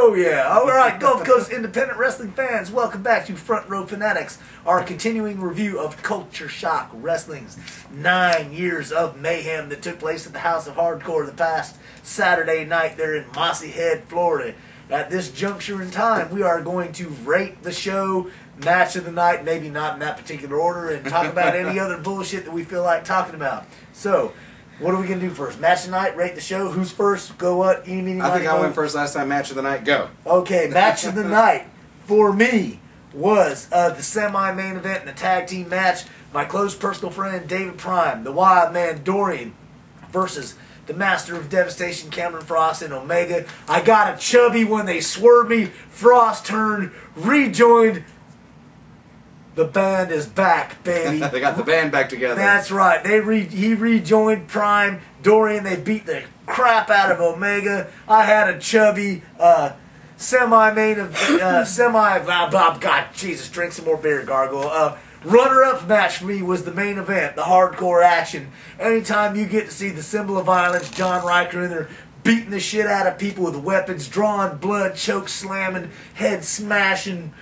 Oh yeah. All right, Gulf Coast independent wrestling fans, welcome back to Front Row Fanatics, our continuing review of Culture Shock Wrestling's 9 years of mayhem that took place at the House of Hardcore the past Saturday night there in Mossy Head, Florida. At this juncture in time, we are going to rate the show, match of the night, maybe not in that particular order, and talk about any other bullshit that we feel like talking about. So, what are we going to do first? Match of the night, rate the show. Who's first? Go what? I think I went first last time. Match of the night, go. Okay, match of the night for me was the semi-main event and the tag team match. My close personal friend David Prime, the Wild Man Dorian versus the Master of Devastation Cameron Frost and Omega. I got a chubby when they swerved me. Frost turned, rejoined. The band is back, baby. They got the band back together. That's right. He rejoined Prime. Dorian, they beat the crap out of Omega. I had a chubby semi-main of God, Jesus, drink some more beer, gargle. Runner-up match for me was the main event, the hardcore action. Anytime you get to see the symbol of violence, John Riker in there beating the shit out of people with weapons, drawing blood, choke slamming, head smashing,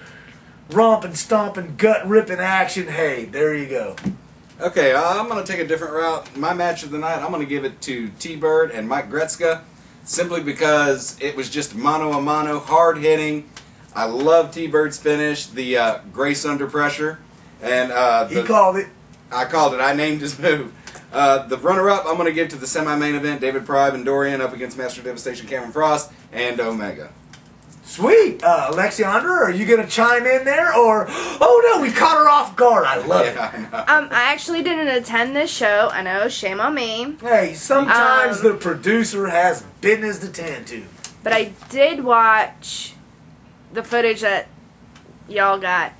romping, stomping, gut-ripping action. Hey, there you go. Okay, I'm going to take a different route. My match of the night, I'm going to give it to T-Bird and Mike Gretzka, simply because it was just mano-a-mano, hard-hitting. I love T-Bird's finish, the Grace Under Pressure. And he called it. I called it. I named his move. The runner-up, I'm going to give to the semi-main event, David Prime and Dorian up against Master of Devastation Cameron Frost and Omega. Sweet. Alexandra, are you going to chime in there? Or, oh no, we caught her off guard. I love it. I know. I actually didn't attend this show. I know, shame on me. Hey, sometimes the producer has business to tend to. But I did watch the footage that y'all got.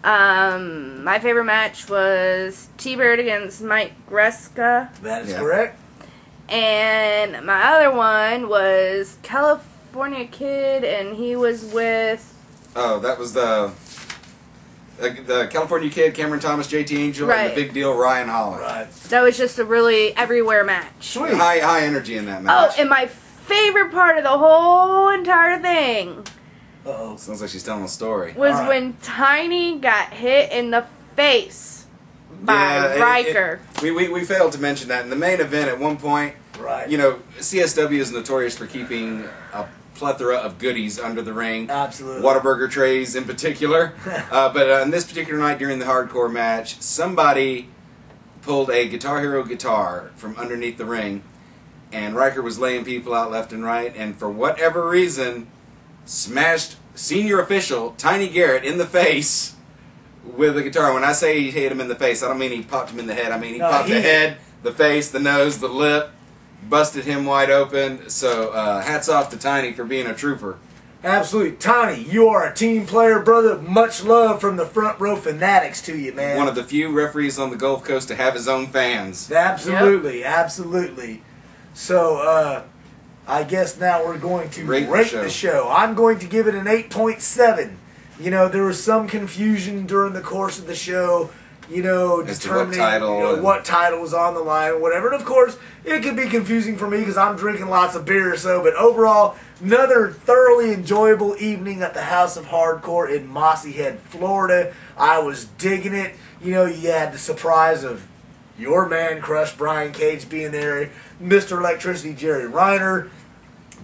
My favorite match was T-Bird against Mike Gretzka. That is correct. And my other one was California Kid, and he was with... Oh, that was the California Kid, Cameron Thomas, JT Angel, and the big deal, Ryan Holland. Right. That was just a really everywhere match. Sweet. High energy in that match. Oh, and my favorite part of the whole entire thing... Uh-oh. Sounds like she's telling a story. Was when Tiny got hit in the face by Riker. We failed to mention that in the main event at one point. Right. You know, CSW is notorious for keeping a plethora of goodies under the ring. Absolutely. Whataburger trays in particular. But on this particular night during the hardcore match, somebody pulled a Guitar Hero guitar from underneath the ring, and Riker was laying people out left and right, and for whatever reason, smashed senior official Tiny Garrett in the face with a guitar. When I say he hit him in the face, I don't mean he popped him in the head. I mean he popped the head, the face, the nose, the lip, busted him wide open. So hats off to Tiny for being a trooper. Absolutely. Tiny, you are a team player, brother. Much love from the Front Row Fanatics to you, man. One of the few referees on the Gulf Coast to have his own fans. Absolutely, absolutely. So, I guess now we're going to rate the show. I'm going to give it an 8.7. You know, there was some confusion during the course of the show, you know, as determining to what title was on the line or whatever. And of course, it could be confusing for me because I'm drinking lots of beer or so. But overall, another thoroughly enjoyable evening at the House of Hardcore in Mossy Head, Florida. I was digging it. You know, you had the surprise of your man crush Brian Cage being there, Mr. Electricity Jerry Reiner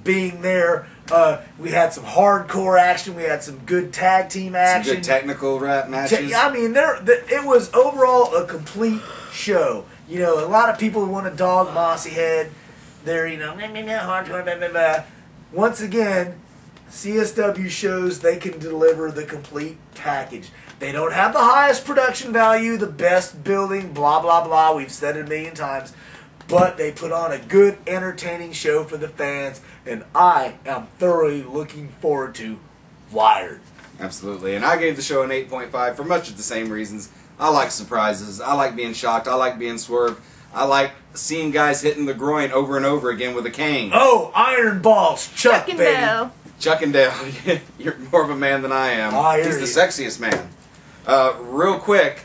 being there. We had some hardcore action. We had some good tag team action. Some good technical rap matches. I mean, it was overall a complete show. You know, a lot of people want to dog Mossy Head. They're, you know, hardcore, blah, blah, blah. Once again, CSW shows they can deliver the complete package. They don't have the highest production value, the best building, blah, blah, blah. We've said it a million times. But they put on a good, entertaining show for the fans, and I am thoroughly looking forward to Wired. Absolutely, and I gave the show an 8.5 for much of the same reasons. I like surprises. I like being shocked. I like being swerved. I like seeing guys hitting the groin over and over again with a cane. Oh, Iron Balls, Chuck and baby. Dale. Chuck and Dale, you're more of a man than I am. He's the sexiest man. Real quick,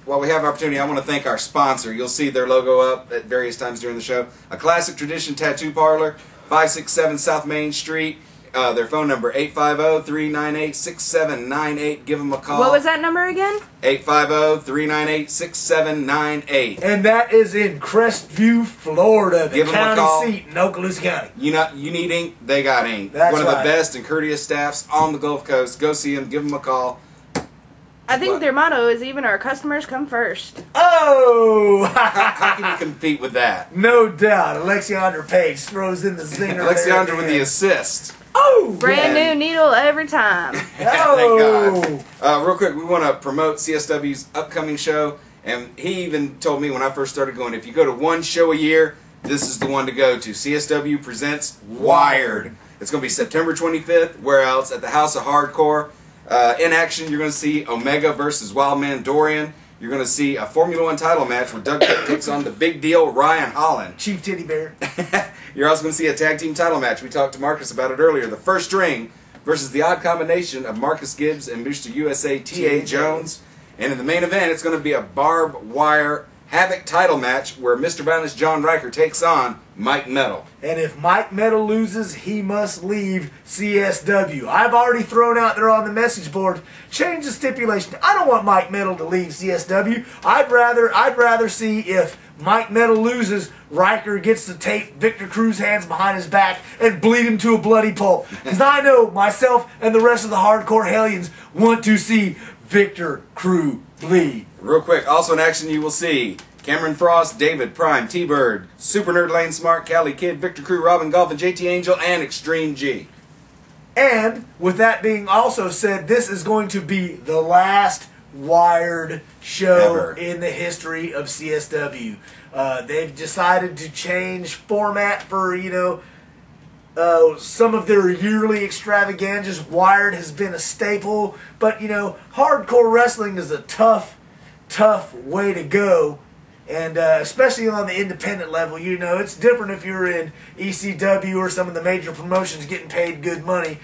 while we have opportunity, I want to thank our sponsor. You'll see their logo up at various times during the show. A Classic Tradition Tattoo Parlor, 567 South Main Street their phone number, 850-398-6798. Give them a call. What was that number again? 850-398-6798. And that is in Crestview, Florida, the Give 'em a county call. seat in Okaloosa County. You need ink, they got ink. That's One of the right. best and courteous staffs on the Gulf Coast. Go see them. Give them a call. I think What? their motto is even our customers come first. Oh! How can you compete with that? No doubt. Alexandra Page throws in the zinger. Alexandra with the assist. Oh! Brand Yeah. new needle every time. Thank Oh! God. Real quick, we want to promote CSW's upcoming show. And he even told me when I first started going, if you go to one show a year, this is the one to go to. CSW presents Wired. It's going to be September 25th. Where else? At the House of Hardcore. In action, you're going to see Omega versus Wildman Dorian. You're going to see a Formula One title match where Doug Cook takes on the big deal Ryan Holland. Chief Titty Bear. You're also going to see a tag team title match. We talked to Marcus about it earlier. The First Ring versus the odd combination of Marcus Gibbs and Mr. USA T.A. Jones. And in the main event, it's going to be a barbed wire Havoc title match where Mr. Violence John Riker takes on Mike Metal. And if Mike Metal loses, he must leave CSW. I've already thrown out there on the message board, change the stipulation. I don't want Mike Metal to leave CSW. I'd rather see if Mike Metal loses, Riker gets to tape Victor Cruz's hands behind his back and bleed him to a bloody pulp. Because I know myself and the rest of the hardcore hellions want to see Victor Cruz bleed. Real quick, also in action you will see Cameron Frost, David Prime, T-Bird, Super Nerd Lane Smart, Cali Kid, Victor Crew, Robin Golf, and JT Angel, and Extreme G. And with that being also said, this is going to be the last Wired show Ever. in the history of CSW. They've decided to change format for, some of their yearly extravaganzas. Wired has been a staple, but, hardcore wrestling is a tough way to go. And especially on the independent level, it's different if you're in ECW or some of the major promotions getting paid good money.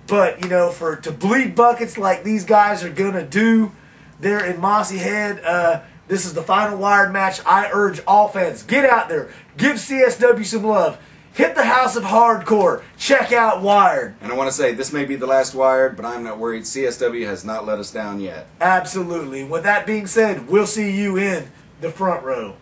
But, to bleed buckets like these guys are going to do there in Mossy Head, this is the final Wired match. I urge all fans, get out there, give CSW some love. Hit the House of Hardcore. Check out Wired. And I want to say, this may be the last Wired, but I'm not worried. CSW has not let us down yet. Absolutely. With that being said, we'll see you in the front row.